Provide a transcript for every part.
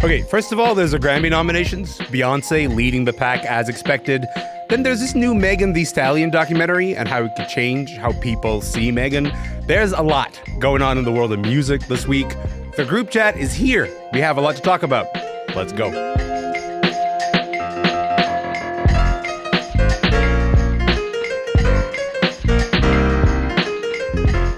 Okay, first of all, there's the Grammy nominations. Beyonce leading the pack as expected. Then there's this new Megan Thee Stallion documentary and how it could change how people see Megan. There's a lot going on in the world of music this week. The group chat is here. We have a lot to talk about. Let's go.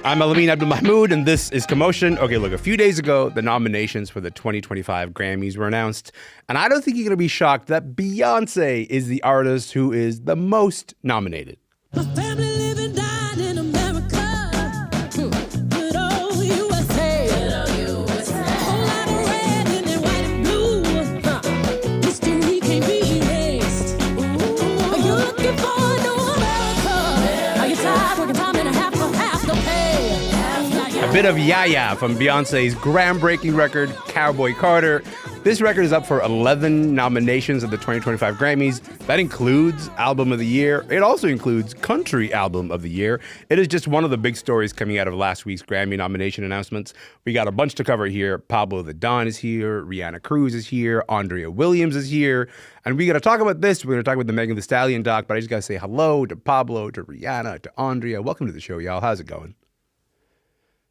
I'm Elamin Abdul-Mahmoud, and this is Commotion. Okay, look, a few days ago, the nominations for the 2025 Grammys were announced, and I don't think you're going to be shocked that Beyonce is the artist who is the most nominated. My family living died in America. Good old USA. Good old USA. Whole lot of red in it, white and blue. History can't be erased. Are you looking for a new America? Are you tired working time and a half for half the pay? A bit of Yaya from Beyonce's groundbreaking record, Cowboy Carter. This record is up for 11 nominations at the 2025 Grammys. That includes Album of the Year. It also includes Country Album of the Year. It is just one of the big stories coming out of last week's Grammy nomination announcements. We got a bunch to cover here. Pablo The Don is here. Rihanna Cruz is here. Andrea Williams is here. And we got to talk about this. We're going to talk about the Megan Thee Stallion doc, but I just got to say hello to Pablo, to Rihanna, to Andrea. Welcome to the show, y'all. How's it going?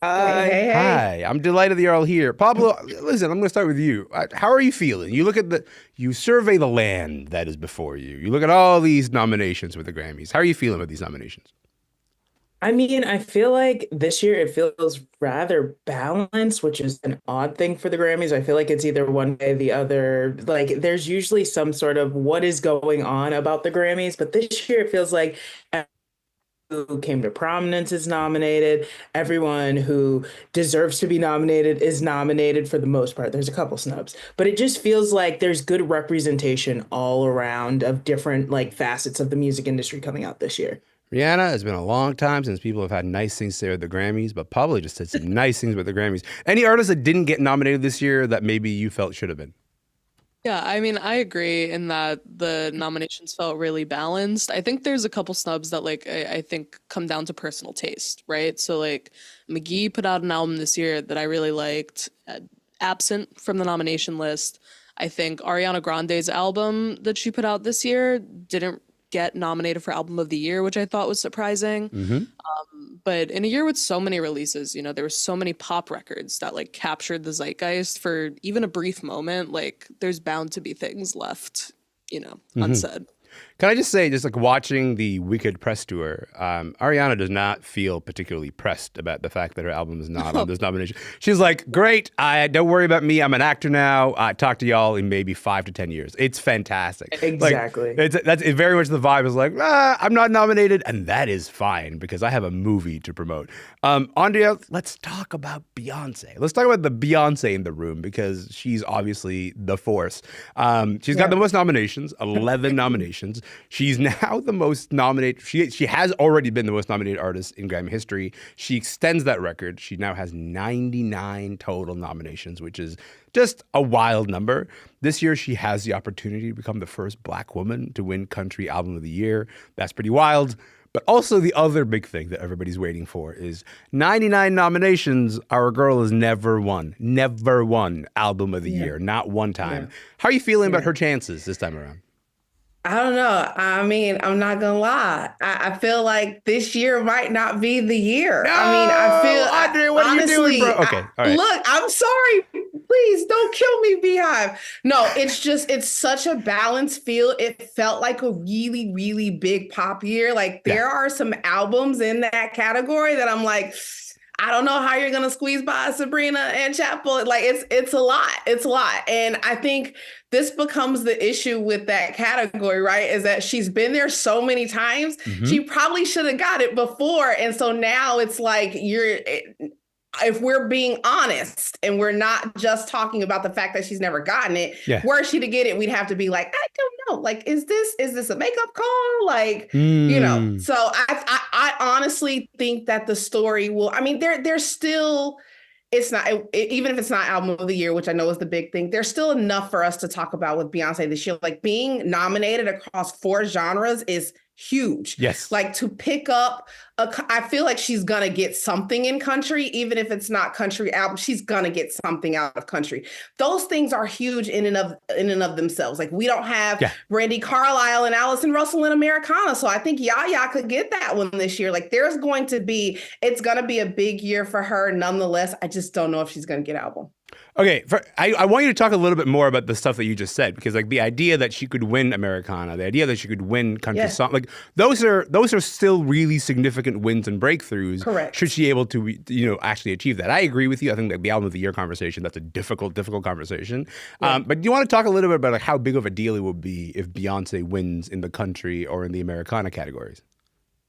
Hey. Hi, I'm delighted that you're all here. Pablo, listen, I'm going to start with you. How are you feeling? You survey the land that is before you. You look at all these nominations with the Grammys. How are you feeling about these nominations? I mean, I feel like this year it feels rather balanced, which is an odd thing for the Grammys. I feel like it's either one way or the other. Like, there's usually some sort of what is going on about the Grammys, but this year it feels like who came to prominence is nominated. Everyone who deserves to be nominated is nominated for the most part. There's a couple snubs, but it just feels like there's good representation all around of different like facets of the music industry coming out this year. Rihanna, it's been a long time since people have had nice things to say with the Grammys, but Pablo just said some nice things with the Grammys. Any artists that didn't get nominated this year that maybe you felt should have been? Yeah, I mean, I agree in that the nominations felt really balanced. I think there's a couple snubs that I think come down to personal taste, right? So like McGee put out an album this year that I really liked, absent from the nomination list. I think Ariana Grande's album that she put out this year didn't get nominated for Album of the Year, which I thought was surprising. But in a year with so many releases, there were so many pop records that like captured the zeitgeist for even a brief moment. Like there's bound to be things left, unsaid. Can I just say, just like watching the Wicked press tour, Ariana does not feel particularly pressed about the fact that her album is not on this nomination. She's like, great, don't worry about me. I'm an actor now. Talk to y'all in maybe 5 to 10 years. It's fantastic. Exactly. Like, that's very much the vibe is like, I'm not nominated. And that is fine because I have a movie to promote. Andrea, let's talk about Beyonce. Let's talk about the Beyonce in the room because she's obviously the force. She's got the most nominations, 11 nominations. She's now the most nominated. She has already been the most nominated artist in Grammy history. She extends that record. She now has 99 total nominations, which is just a wild number. This year, she has the opportunity to become the first Black woman to win Country Album of the Year. That's pretty wild. But also the other big thing that everybody's waiting for is 99 nominations. Our girl has never won Album of the Year, not one time. How are you feeling about her chances this time around? I don't know. I mean, I'm not gonna lie. I feel like this year might not be the year. No, I feel Andrea, what honestly, are you doing, bro? Okay, all right. Look, I'm sorry. Please don't kill me, Beehive. No, it's such a balanced feel. It felt like a really, really big pop year. Like there are some albums in that category that I'm like, I don't know how you're gonna squeeze by Sabrina and Chapel. Like it's a lot. It's a lot. And I think this becomes the issue with that category, right? Is that she's been there so many times. She probably should have got it before. And so now it's like if we're being honest and we're not just talking about the fact that she's never gotten it, were she to get it, we'd have to be like, I don't know. Like, is this a makeup call? Like, so I honestly think that the story will, I mean, there's still, it's not, even if it's not Album of the Year, which I know is the big thing, there's still enough for us to talk about with Beyonce this year. Like being nominated across 4 genres is huge. Yes. Like to pick up I feel like she's gonna get something in country, even if it's not country album, she's gonna get something out of country. Those things are huge in and of themselves. Like we don't have Yeah. Randy Carlisle and Allison Russell in Americana. So I think Yaya could get that one this year. Like it's gonna be a big year for her nonetheless. I just don't know if she's gonna get album. Okay, I want you to talk a little bit more about the stuff that you just said, because like the idea that she could win Americana, the idea that she could win country song, like those are still really significant wins and breakthroughs. Correct. Should she able to actually achieve that? I agree with you. I think that the album of the year conversation, that's a difficult conversation. Yeah. But do you want to talk a little bit about like how big of a deal it would be if Beyonce wins in the country or in the Americana categories?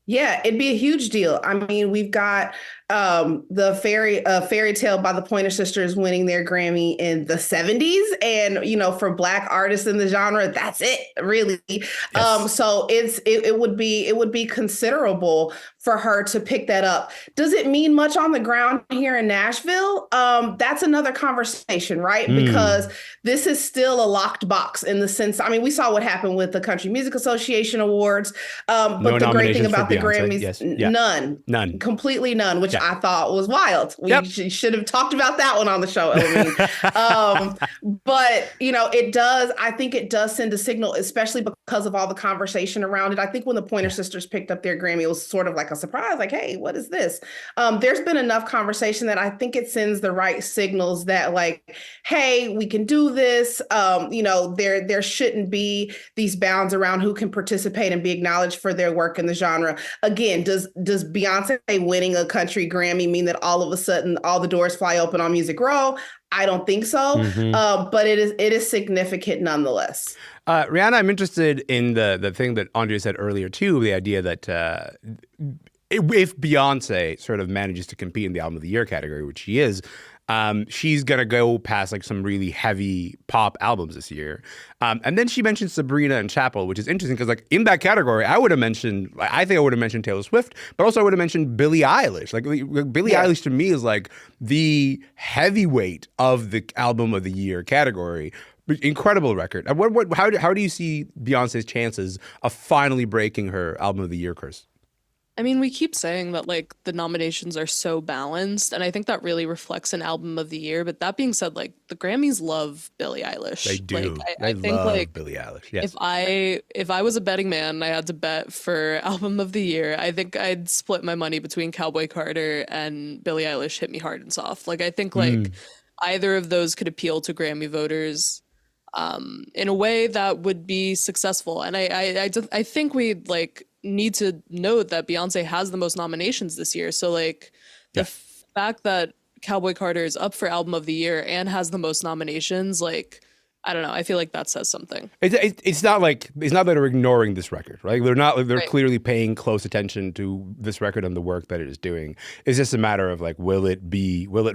Yeah, it'd be a huge deal. I mean, we've got the fairy tale by the Pointer Sisters winning their Grammy in the 70s. And, for Black artists in the genre, that's it, really. Yes. So it would be considerable for her to pick that up. Does it mean much on the ground here in Nashville? That's another conversation, right? Because this is still a locked box in the sense, I mean, we saw what happened with the Country Music Association Awards. But No the great thing nominations for about the Beyonce. Grammys, Yes. Yeah. none, completely none, which I thought was wild. We should have talked about that one on the show, Elamin. But I think it does send a signal, especially because of all the conversation around it. I think when the Pointer Sisters picked up their Grammy, it was sort of like a surprise, like, hey, what is this? There's been enough conversation that I think it sends the right signals that like, hey, we can do this. There shouldn't be these bounds around who can participate and be acknowledged for their work in the genre. Again, does Beyonce winning a country Grammy mean that all of a sudden all the doors fly open on Music Row? I don't think so. But it is significant nonetheless. Reanna, I'm interested in the thing that Andrea said earlier too, the idea that if Beyonce sort of manages to compete in the album of the year category, which she is, she's going to go past like some really heavy pop albums this year. And then she mentioned Sabrina and Chapel, which is interesting because like in that category, I think I would have mentioned Taylor Swift, but also I would have mentioned Billie Eilish. Like Billie Eilish to me is like the heavyweight of the album of the year category. Incredible record. How do you see Beyonce's chances of finally breaking her album of the year curse? I mean, we keep saying that like the nominations are so balanced, and I think that really reflects an album of the year. But that being said, like the Grammys love Billie Eilish. They do. Like, I think love like Billie Eilish. Yes. If I was a betting man and I had to bet for album of the year, I think I'd split my money between Cowboy Carter and Billie Eilish Hit Me Hard and Soft. Like I think like either of those could appeal to Grammy voters in a way that would be successful. And I think we'd like need to note that Beyonce has the most nominations this year. So like the fact that Cowboy Carter is up for album of the year and has the most nominations, like, I don't know. I feel like that says something. It's not that they're ignoring this record, right? They're Right. clearly paying close attention to this record and the work that it is doing. It's just a matter of like, will it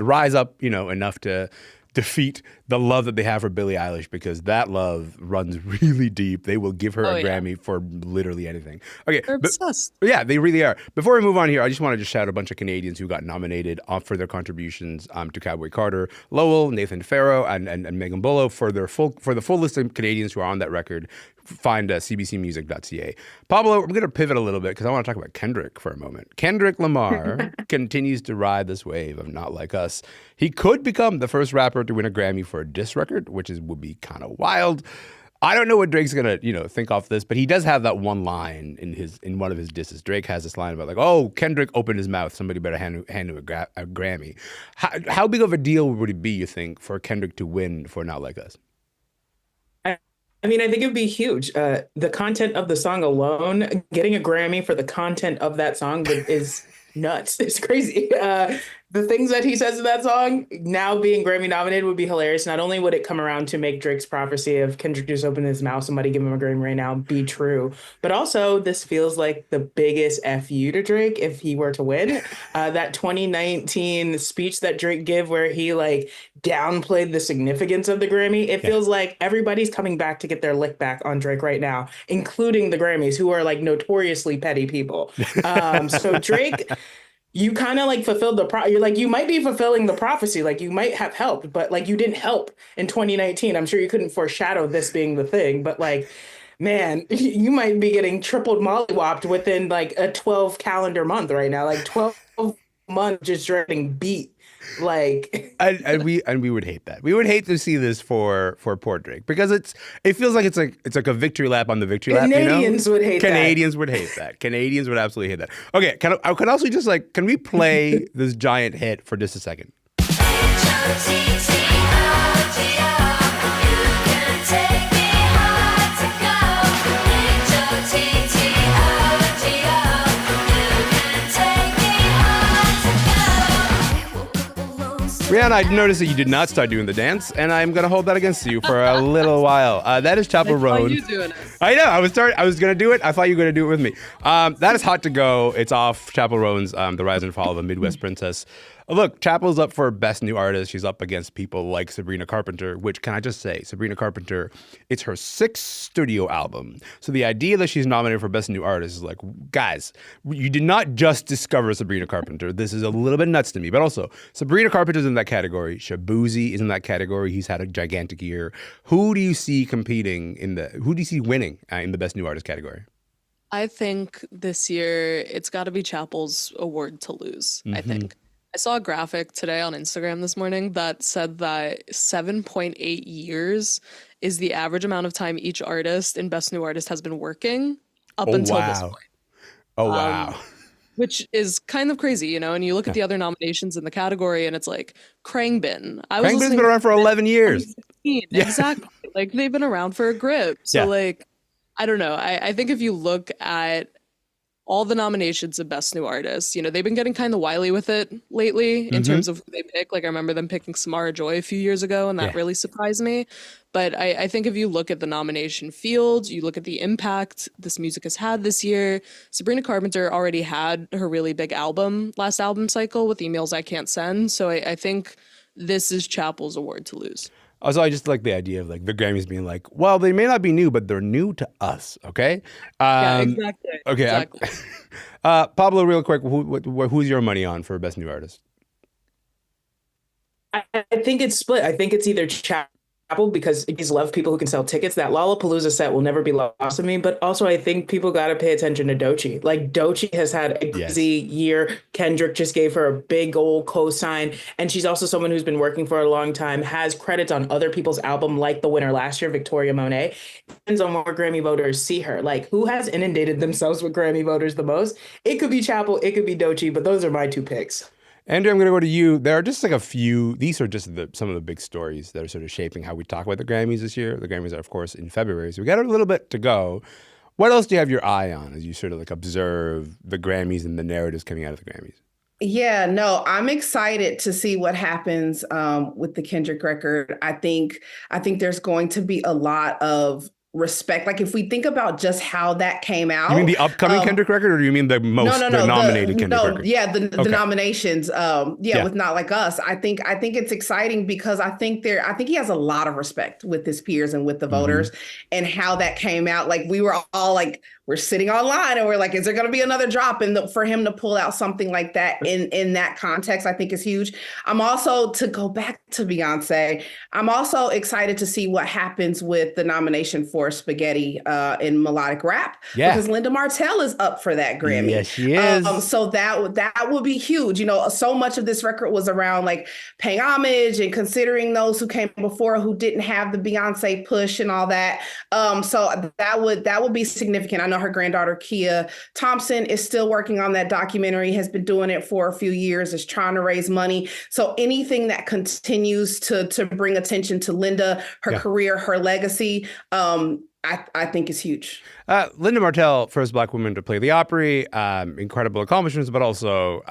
rise up, enough to defeat the love that they have for Billie Eilish, because that love runs really deep. They will give her a Grammy for literally anything. Okay, They're obsessed. Yeah, they really are. Before we move on here, I just want to just shout out a bunch of Canadians who got nominated for their contributions to Cowboy Carter: Lowell, Nathan Farrow, and Megan Bullo. For the full list of Canadians who are on that record, find cbcmusic.ca. Pablo, I'm going to pivot a little bit because I want to talk about Kendrick for a moment. Kendrick Lamar continues to ride this wave of Not Like Us. He could become the first rapper to win a Grammy for a diss record, which would be kind of wild. I don't know what Drake's gonna, think off this, but he does have that one line in one of his disses. Drake has this line about like, "Oh, Kendrick opened his mouth. Somebody better hand him a Grammy." How big of a deal would it be, you think, for Kendrick to win for Not Like Us? I mean, I think it'd be huge. The content of the song alone, getting a Grammy for the content of that song is nuts. It's crazy. The things that he says in that song, now being Grammy nominated, would be hilarious. Not only would it come around to make Drake's prophecy of Kendrick just open his mouth, somebody give him a Grammy right now, be true, but also this feels like the biggest FU to Drake if he were to win. That 2019 speech that Drake gave where he like downplayed the significance of the Grammy, it feels like everybody's coming back to get their lick back on Drake right now, including the Grammys, who are like notoriously petty people. So Drake, you kind of like fulfilled you're like, you might be fulfilling the prophecy, like you might have helped, but like you didn't help in 2019. I'm sure you couldn't foreshadow this being the thing, but like, Man, you might be getting tripled mollywopped within like a 12 calendar month right now. Like 12 months just getting beat. Like And we would hate that. We would hate to see this for poor Drake because it feels like it's like a victory lap on the victory lap. Canadians would hate that. Canadians would hate that. Canadians would absolutely hate that. Okay, I could also just can we play this giant hit for just a second? Reanna, I noticed that you did not start doing the dance, and I'm gonna hold that against you for a little while. That is Chapel Roan. You doing it? I know. I was gonna do it. I thought you were gonna do it with me. That is Hot to Go. It's off Chapel Roan's The Rise and Fall of a Midwest Princess. Look, Chapel's up for Best New Artist. She's up against people like Sabrina Carpenter, which, can I just say, Sabrina Carpenter, it's her 6th studio album. So the idea that she's nominated for Best New Artist is like, guys, you did not just discover Sabrina Carpenter. This is a little bit nuts to me. But also, Sabrina Carpenter's in that category. Shabuzi is in that category. He's had a gigantic year. Who do you see who do you see winning in the Best New Artist category? I think this year it's got to be Chapel's award to lose, I think. I saw a graphic today on Instagram this morning that said that 7.8 years is the average amount of time each artist in Best New Artist has been working up until this point. Oh, wow. Which is kind of crazy, and you look at the other nominations in the category and it's like Khruangbin. Khruangbin's been around for 11 years. Yeah. Exactly. Like they've been around for a grip. So I don't know. I think if you look at all the nominations of Best New Artist, they've been getting kind of wily with it lately in terms of who they pick. Like I remember them picking Samara Joy a few years ago, and that really surprised me. But I think if you look at the nomination field, you look at the impact this music has had this year, Sabrina Carpenter already had her really big last album cycle with Emails I Can't Send. So I think this is Chapel's award to lose. Also, I just like the idea of the Grammys being like, well, they may not be new, but they're new to us. Okay. Yeah, exactly. Okay. Exactly. Pablo, real quick, who's your money on for Best New Artist? I think it's split. I think it's either Chapel because he's love people who can sell tickets. That Lollapalooza set will never be lost to me. But also, I think people got to pay attention to Doechii. Like Doechii has had a busy year. Kendrick just gave her a big old cosign, and she's also someone who's been working for a long time. Has credits on other people's album, like the winner last year, Victoria Monet. Depends on more Grammy voters see her. Like who has inundated themselves with Grammy voters the most? It could be Chapel. It could be Doechii. But those are my 2 picks. Andrea, I'm going to go to you. There are just a few. These are just some of the big stories that are sort of shaping how we talk about the Grammys this year. The Grammys are, of course, in February, so we got a little bit to go. What else do you have your eye on as you sort of observe the Grammys and the narratives coming out of the Grammys? Yeah, no, I'm excited to see what happens with the Kendrick record. I think there's going to be a lot of respect. Like if we think about just how that came out. You mean the upcoming Kendrick record, or do you mean the nominated Kendrick record? Yeah, the nominations. With Not Like Us. I think it's exciting because I think he has a lot of respect with his peers and with the voters and how that came out. Like we were all like, we're sitting online and we're like, is there going to be another drop? And for him to pull out something like that in that context, I think is huge. I'm also, to go back to Beyonce, I'm also excited to see what happens with the nomination for Spaghetti in melodic rap. Yeah. Because Linda Martell is up for that Grammy. Yes, she is. So that would be huge. So much of this record was around like paying homage and considering those who came before who didn't have the Beyonce push and all that. So that would be significant. I know her granddaughter, Kia Thompson, is still working on that documentary, has been doing it for a few years, is trying to raise money. So anything that continues to bring attention to Linda, her career, her legacy, I think is huge. Linda Martell, first Black woman to play the Opry, incredible accomplishments, but also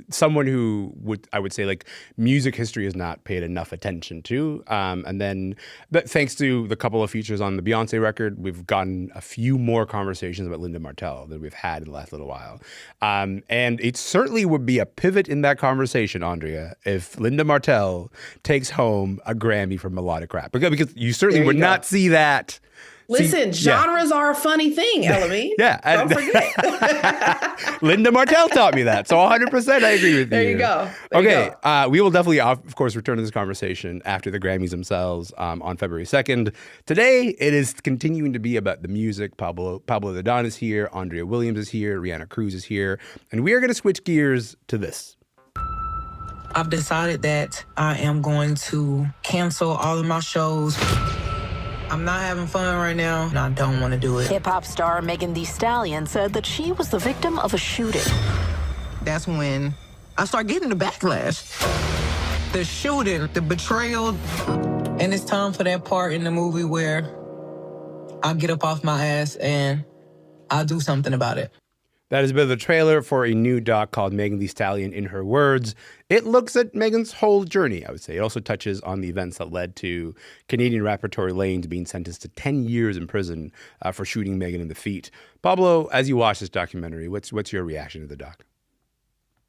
someone who I would say music history has not paid enough attention to. And then thanks to the couple of features on the Beyonce record, we've gotten a few more conversations about Linda Martell than we've had in the last little while. And it certainly would be a pivot in that conversation, Andrea, if Linda Martell takes home a Grammy for melodic rap. Because you certainly would not see that Listen, genres are a funny thing, Elamin. Yeah. Don't forget. Linda Martell taught me that. So 100% I agree with you. There you go. We will definitely, of course, return to this conversation after the Grammys themselves on February 2nd. Today, it is continuing to be about the music. Pablo The Don is here. Andrea Williams is here. Reanna Cruz is here. And we are going to switch gears to this. I've decided that I am going to cancel all of my shows. I'm not having fun right now, and I don't want to do it. Hip-hop star Megan Thee Stallion said that she was the victim of a shooting. That's when I start getting the backlash. The shooting, the betrayal, and it's time for that part in the movie where I get up off my ass and I'll do something about it. That is a bit of the trailer for a new doc called Megan Thee Stallion in Her Words. It looks at Megan's whole journey, I would say. It also touches on the events that led to Canadian rapper Tory Lanez being sentenced to 10 years in prison for shooting Megan in the feet. Pablo, as you watch this documentary, what's your reaction to the doc?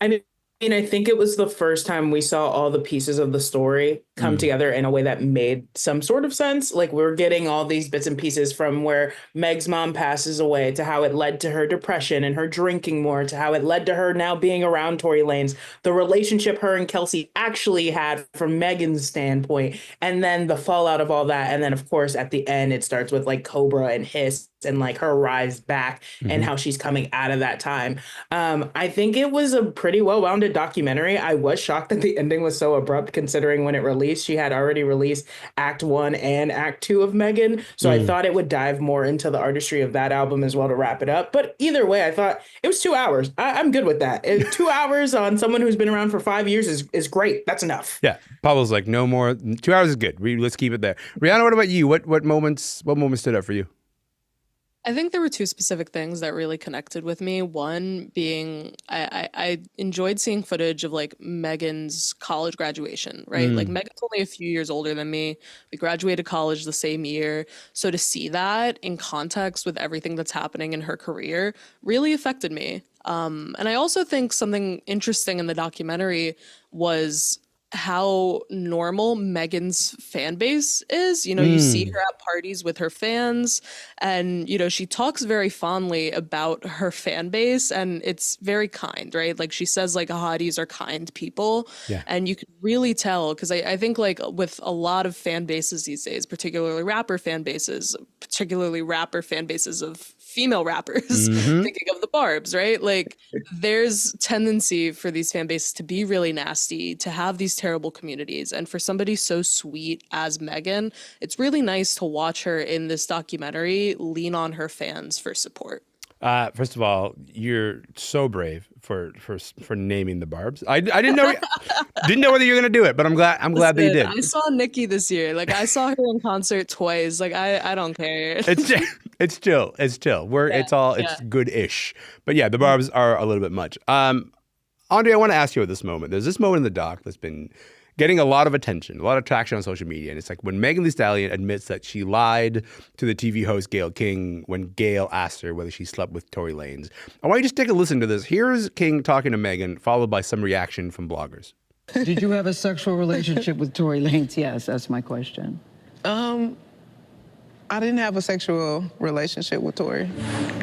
I mean, I think it was the first time we saw all the pieces of the story come together in a way that made some sort of sense. Like, we're getting all these bits and pieces from where Meg's mom passes away to how it led to her depression and her drinking more to how it led to her now being around Tory Lanez, the relationship her and Kelsey actually had from Megan's standpoint, and then the fallout of all that. And then, of course, at the end, it starts with like Cobra and Hiss and like her rise back and how she's coming out of that time. I think it was a pretty well-rounded documentary. I was shocked that the ending was so abrupt considering when it released, she had already released Act 1 and Act 2 of Megan. So I thought it would dive more into the artistry of that album as well to wrap it up. But either way, I thought it was 2 hours. I'm good with that. 2 hours on someone who's been around for 5 years is great. That's enough. Yeah. Pablo's like, no more. 2 hours is good. Let's keep it there. Rihanna, what about you? What moments stood out for you? I think there were two specific things that really connected with me. One being I enjoyed seeing footage of like Megan's college graduation, right? Like Megan's only a few years older than me. We graduated college the same year. So to see that in context with everything that's happening in her career really affected me. And I also think something interesting in the documentary was how normal Megan's fan base is. You know, you see her at parties with her fans and, you know, she talks very fondly about her fan base and it's very kind, right? Like she says like hotties are kind people. Yeah. And you can really tell because I think like with a lot of fan bases these days, particularly rapper fan bases of female rappers, thinking of the Barbs, right? Like there's tendency for these fan bases to be really nasty, to have these terrible communities. And for somebody so sweet as Megan, it's really nice to watch her in this documentary lean on her fans for support. First of all, you're so brave for naming the Barbs. I didn't know whether you were gonna do it, but I'm glad that you did. I saw Nicki this year. Like I saw her in concert twice. Like I don't care. It's chill. It's good-ish. But yeah, the Barbs are a little bit much. Andrea, I want to ask you at this moment. There's this moment in the doc that's been getting a lot of attention, a lot of traction on social media. And it's like when Megan Thee Stallion admits that she lied to the TV host Gayle King when Gayle asked her whether she slept with Tory Lanez. I want you to just take a listen to this. Here's King talking to Megan, followed by some reaction from bloggers. Did you have a sexual relationship with Tory Lanez? Yes, that's my question. I didn't have a sexual relationship with Tory.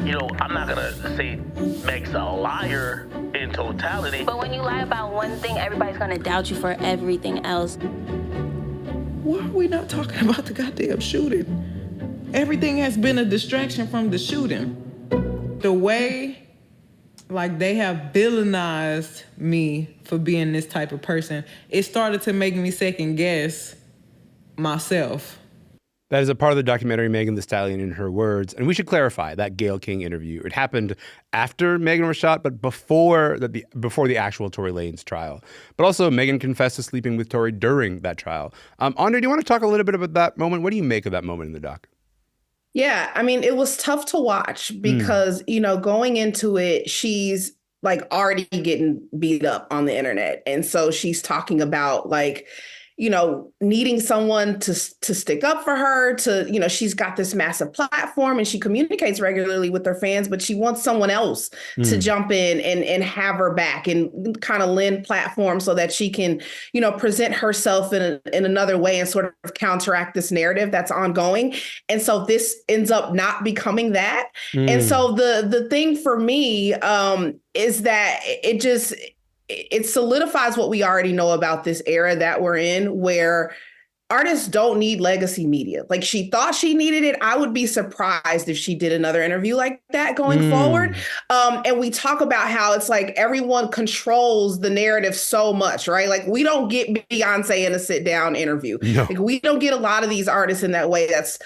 You know, I'm not gonna say Meg's a liar in totality. But when you lie about one thing, everybody's gonna doubt you for everything else. Why are we not talking about the goddamn shooting? Everything has been a distraction from the shooting. The way, like, they have villainized me for being this type of person, it started to make me second guess myself. That is a part of the documentary, Megan Thee Stallion in Her Words. And we should clarify that Gayle King interview. It happened after Megan was shot, but before the actual Tory Lanez trial. But also, Megan confessed to sleeping with Tory during that trial. Andrea, do you want to talk a little bit about that moment? What do you make of that moment in the doc? Yeah, I mean, it was tough to watch because, you know, going into it, she's like already getting beat up on the internet. And so she's talking about like, needing someone to stick up for her, she's got this massive platform and she communicates regularly with her fans, but she wants someone else to jump in and have her back and kind of lend platform so that she can, present herself in another way and sort of counteract this narrative that's ongoing. And so this ends up not becoming that. And so the thing for me is that it solidifies what we already know about this era that we're in, where artists don't need legacy media. Like, she thought she needed it. I would be surprised if she did another interview like that going forward. And we talk about how it's like everyone controls the narrative so much, right? Like, we don't get Beyonce in a sit down interview. No. Like, we don't get a lot of these artists in that way. That's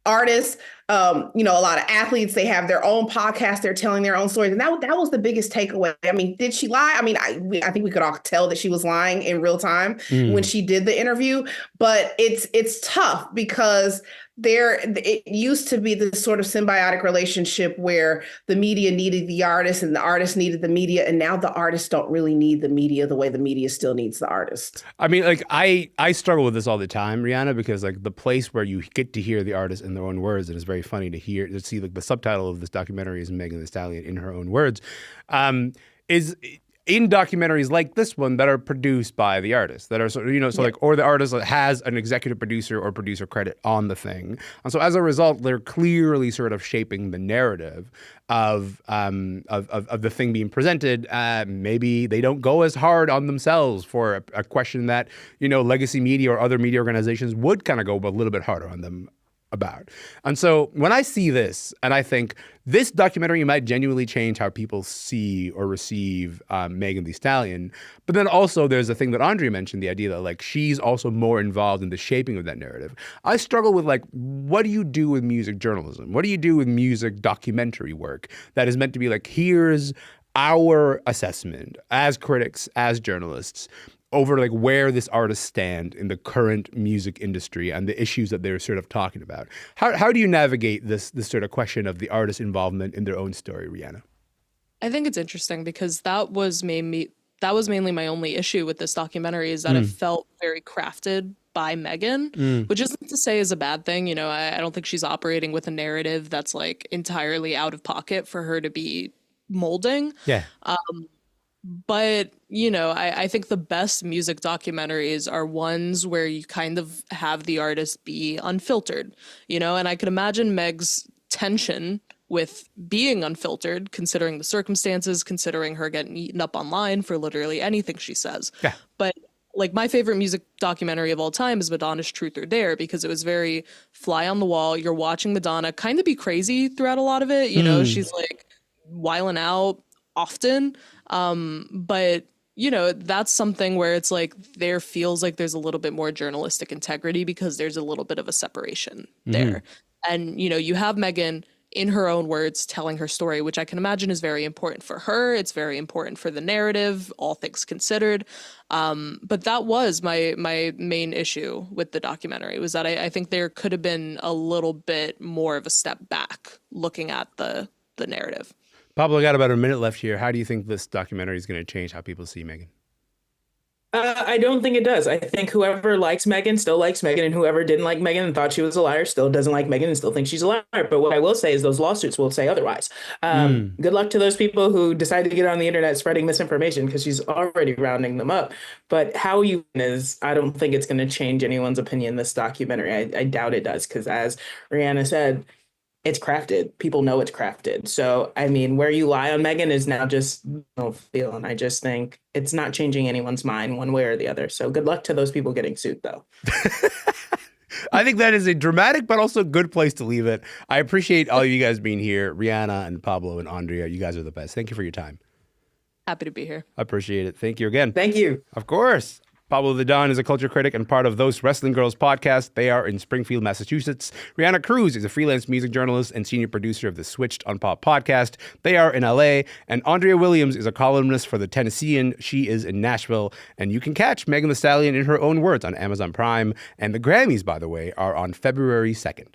artists. A lot of athletes, they have their own podcast, they're telling their own stories. And that was the biggest takeaway. I mean, did she lie? I mean, I think we could all tell that she was lying in real time when she did the interview, but it's tough because it used to be this sort of symbiotic relationship where the media needed the artist and the artist needed the media. And now the artists don't really need the media the way the media still needs the artist. I mean, like, I struggle with this all the time, Reanna, because like the place where you get to hear the artist in their own words, and it's very funny to see like the subtitle of this documentary is Megan Thee Stallion in her own words, is in documentaries like this one that are produced by the artist, that are or the artist has an executive producer or producer credit on the thing, and so as a result, they're clearly sort of shaping the narrative of the thing being presented. Maybe they don't go as hard on themselves for a question that legacy media or other media organizations would kind of go a little bit harder on them about. And so when I see this and I think this documentary might genuinely change how people see or receive Megan Thee Stallion, but then also there's a thing that Andrea mentioned, the idea that like she's also more involved in the shaping of that narrative. I struggle with like, what do you do with music journalism? What do you do with music documentary work that is meant to be like, here's our assessment as critics, as journalists, over like where this artist stand in the current music industry and the issues that they're sort of talking about. How do you navigate this sort of question of the artist's involvement in their own story, Reanna? I think it's interesting because that was mainly my only issue with this documentary, is that it felt very crafted by Megan, which isn't to say is a bad thing. I don't think she's operating with a narrative that's like entirely out of pocket for her to be molding. Yeah. But, I think the best music documentaries are ones where you kind of have the artist be unfiltered, and I could imagine Meg's tension with being unfiltered, considering the circumstances, considering her getting eaten up online for literally anything she says. Yeah. But like my favorite music documentary of all time is Madonna's Truth or Dare, because it was very fly on the wall. You're watching Madonna kind of be crazy throughout a lot of it. She's like wilding out often. But that's something where it's like there feels like there's a little bit more journalistic integrity because there's a little bit of a separation there. And, you have Megan in her own words telling her story, which I can imagine is very important for her. It's very important for the narrative, all things considered. But that was my main issue with the documentary, was that I think there could have been a little bit more of a step back looking at the narrative. Pablo, I got about a minute left here. How do you think this documentary is going to change how people see Megan? I don't think it does. I think whoever likes Megan still likes Megan, and whoever didn't like Megan and thought she was a liar still doesn't like Megan and still thinks she's a liar. But what I will say is those lawsuits will say otherwise. Good luck to those people who decide to get on the internet spreading misinformation, because she's already rounding them up. But how you is, I don't think it's going to change anyone's opinion, this documentary. I doubt it does, because as Reanna said, it's crafted. People know it's crafted. So, I mean, where you lie on Megan is now just no feeling. I just think it's not changing anyone's mind one way or the other. So good luck to those people getting sued, though. I think that is a dramatic but also good place to leave it. I appreciate all of you guys being here. Reanna and Pablo and Andrea, you guys are the best. Thank you for your time. Happy to be here. I appreciate it. Thank you again. Thank you. Of course. Pablo The Don is a culture critic and part of Those Wrestling Girls podcast. They are in Springfield, Massachusetts. Reanna Cruz is a freelance music journalist and senior producer of the Switched on Pop podcast. They are in LA. And Andrea Williams is a columnist for The Tennessean. She is in Nashville. And you can catch Megan Thee Stallion in her own words on Amazon Prime. And the Grammys, by the way, are on February 2nd.